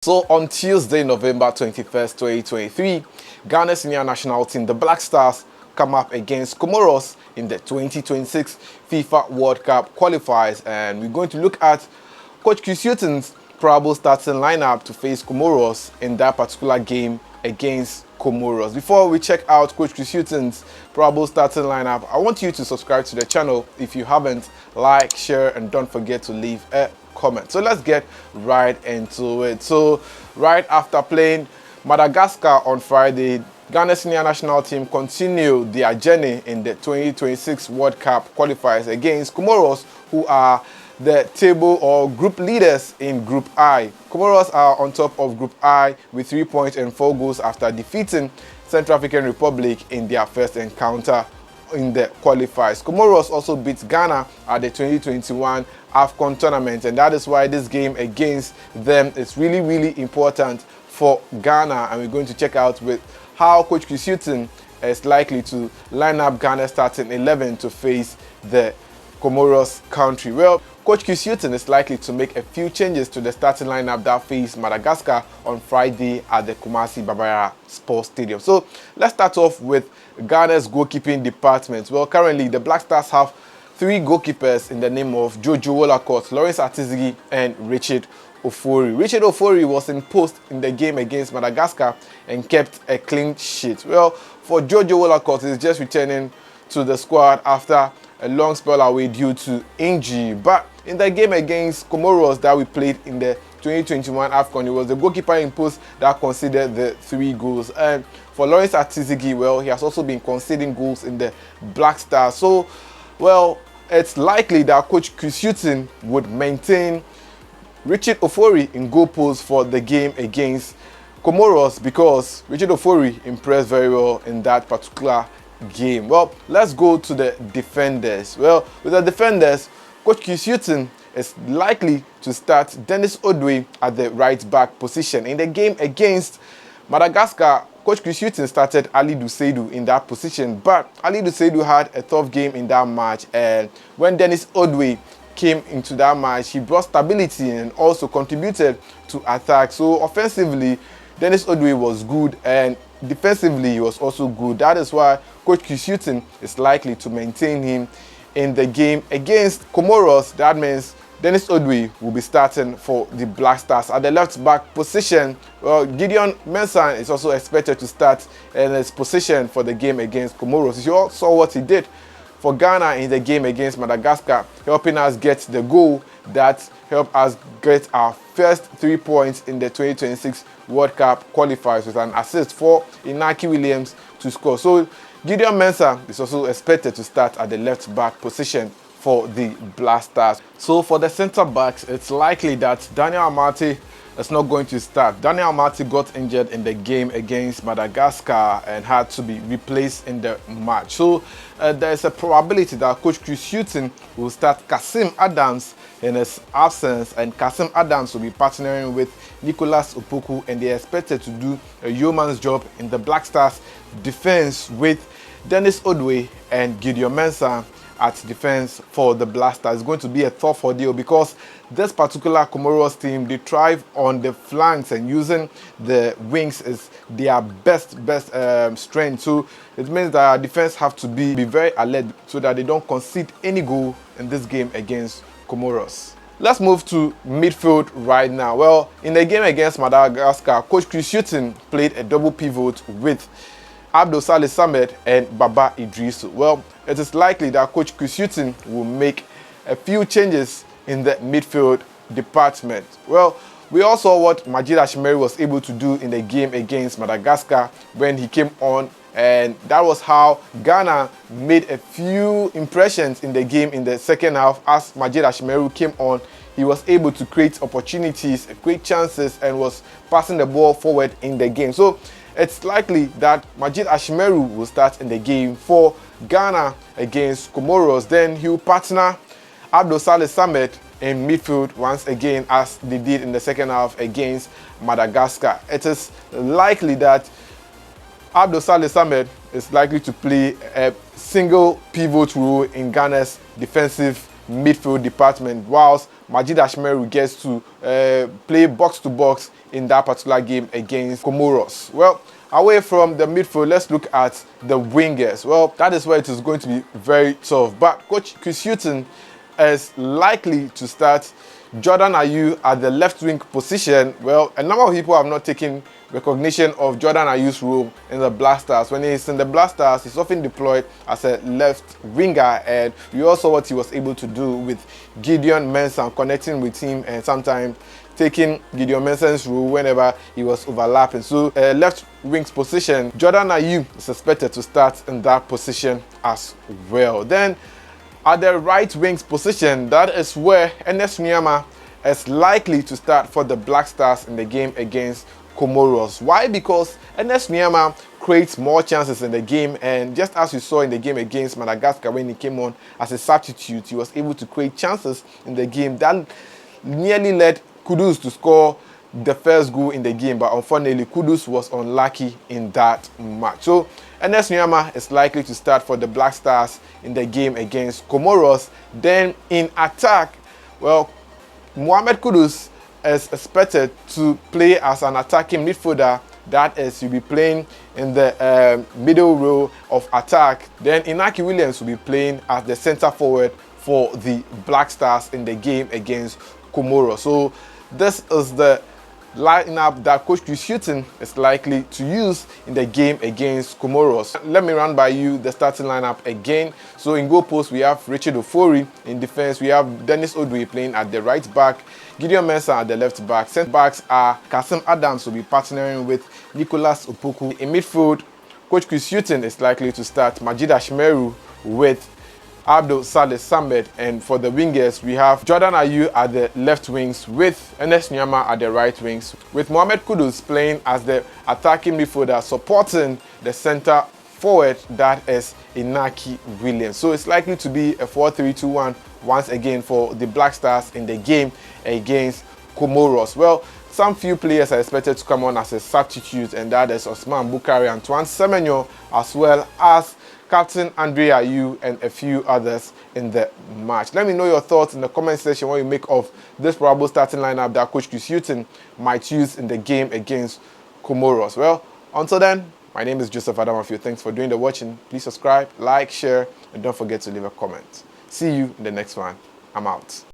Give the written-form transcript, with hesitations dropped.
So on Tuesday, November 21st, 2023, Ghana's senior national team, the Black Stars, come up against Comoros in the 2026 FIFA World Cup qualifiers, and we're going to look at Coach Chris Hughton's probable starting lineup to face Comoros in that particular game against Comoros. Before we check out Coach Chris Hughton's probable starting lineup, I want you to subscribe to the channel if you haven't, like, share, and don't forget to leave a comment. So let's get right into it. So right after playing Madagascar on Friday, Ghana's senior national team continued their journey in the 2026 World Cup qualifiers against Comoros, who are the table or group leaders in Group I. Comoros are on top of Group I with 3 points and 4 goals after defeating Central African Republic in their first encounter in the qualifiers. Comoros also beat Ghana at the 2021 AFCON tournament, and that is why this game against them is really important for Ghana. And we're going to check out with how Coach Chris Hughton is likely to line up Ghana's starting 11 to face the Comoros country. Well, Coach Chris Hughton is likely to make a few changes to the starting lineup that faced Madagascar on Friday at the Kumasi Babaya Sports Stadium. So let's start off with Ghana's goalkeeping department. Well, currently the Black Stars have 3 goalkeepers in the name of Jojo Wolacott, Lawrence Atizigi, and Richard Ofori. Richard Ofori was in post in the game against Madagascar and kept a clean sheet. Well, for Jojo Wolacott, he's just returning to the squad after a long spell away due to injury. But in the game against Comoros that we played in the 2021 AFCON, it was the goalkeeper in post that conceded the 3 goals. And for Lawrence Atizigi, well, he has also been conceding goals in the Black Stars. So, well, it's likely that Coach Chris Hughton would maintain Richard Ofori in goal post for the game against Comoros because Richard Ofori impressed very well in that particular game. Well, let's go to the defenders. Well, with the defenders, Coach Chris Hughton is likely to start Dennis Odoi at the right back position. In the game against Madagascar, Coach Chris Hughton started Ali Duseidu in that position, but Ali Duseidu had a tough game in that match, and when Dennis Odoi came into that match, he brought stability and also contributed to attack. So offensively, Dennis Odoi was good, and defensively he was also good. That is why Coach Chris Hughton is likely to maintain him in the game against Comoros. That means Dennis Odoi will be starting for the Black Stars. At the left back position, well, Gideon Mensah is also expected to start in his position for the game against Comoros. You all saw what he did for Ghana in the game against Madagascar, helping us get the goal that helped us get our first 3 points in the 2026 World Cup qualifiers with an assist for Inaki Williams to score. So Gideon Mensah is also expected to start at the left back position for the Black Stars. So for the centre backs, it's likely that Daniel Amati is not going to start. Daniel Amati got injured in the game against Madagascar and had to be replaced in the match. So there's a probability that Coach Chris Hughton will start Kasim Adams in his absence, and Kasim Adams will be partnering with Nicholas Opoku, and they're expected to do a yeoman's job in the Black Stars defense with Dennis Odoi and Gideon Mensah at defense for the Black Stars. It's going to be a tough ordeal because this particular Comoros team, they thrive on the flanks, and using the wings is their best strength. So it means that our defense have to be very alert so that they don't concede any goal in this game against Comoros. Let's move to midfield right now. Well, in the game against Madagascar, Coach Chris Hughton played a double pivot with Abdul Saleh Samed and Baba Idrisu. Well, it is likely that Coach Chris Hughton will make a few changes in the midfield department. Well, we all saw what Majid Ashimeru was able to do in the game against Madagascar when he came on, and that was how Ghana made a few impressions in the game in the second half. As Majid Ashimeru came on, he was able to create opportunities, create chances, and was passing the ball forward in the game. So it's likely that Majid Ashimeru will start in the game for Ghana against Comoros. Then he will partner Abdul Saleh Samed in midfield once again, as they did in the second half against Madagascar. It is likely that Abdul Saleh Samed is likely to play a single pivot role in Ghana's defensive midfield department, whilst Majid Ashimeru gets to play box to box in that particular game against Comoros. Well, away from the midfield, let's look at the wingers. Well, that is where it is going to be very tough. But Coach Chris Hughton is likely to start Jordan Ayew at the left wing position. Well, a number of people have not taken recognition of Jordan Ayew's role in the Black Stars. When he's in the Black Stars, he's often deployed as a left winger, and we also saw what he was able to do with Gideon Mensah, connecting with him and sometimes taking Gideon Mensah's role whenever he was overlapping. So left wing's position, Jordan Ayew is expected to start in that position as well. Then at the right wing's position, that is where Nuamah is likely to start for the Black Stars in the game against Comoros. Why? Because Nuamah creates more chances in the game, and just as you saw in the game against Madagascar when he came on as a substitute, he was able to create chances in the game that nearly led Kudus to score the first goal in the game, but unfortunately Kudus was unlucky in that match. So Nuamah is likely to start for the Black Stars in the game against Comoros. Then in attack, well, Mohamed Kudus is expected to play as an attacking midfielder. That is, he'll be playing in the middle row of attack. Then Inaki Williams will be playing as the centre forward for the Black Stars in the game against Comoros. So this is the lineup that Coach Chris Hughton is likely to use in the game against Comoros. Let me run by you the starting lineup again. So in goal post, we have Richard Ofori. In defense, we have Dennis Odoi playing at the right back, Gideon Mensah at the left back. Centre backs are Kasim Adams, will be partnering with Nicholas Opoku. In midfield, Coach Chris Hughton is likely to start Majid Ashimeru with Abdul Saleh Samed, and for the wingers we have Jordan Ayew at the left wings with Nuamah at the right wings, with Mohamed Kudus playing as the attacking midfielder supporting the centre forward, that is Inaki Williams. So it's likely to be a 4-3-2-1 once again for the Black Stars in the game against Comoros. Well, some few players are expected to come on as a substitute, and that is Osman Bukari, Antoine Semenyo, as well as Captain Andre Ayew and a few others in the match. Let me know your thoughts in the comment section, what you make of this probable starting lineup that Coach Chris Hughton might use in the game against Comoros. Well, until then, my name is Joseph Adamafiu. Thanks for doing the watching. Please subscribe, like, share, and don't forget to leave a comment. See you in the next one. I'm out.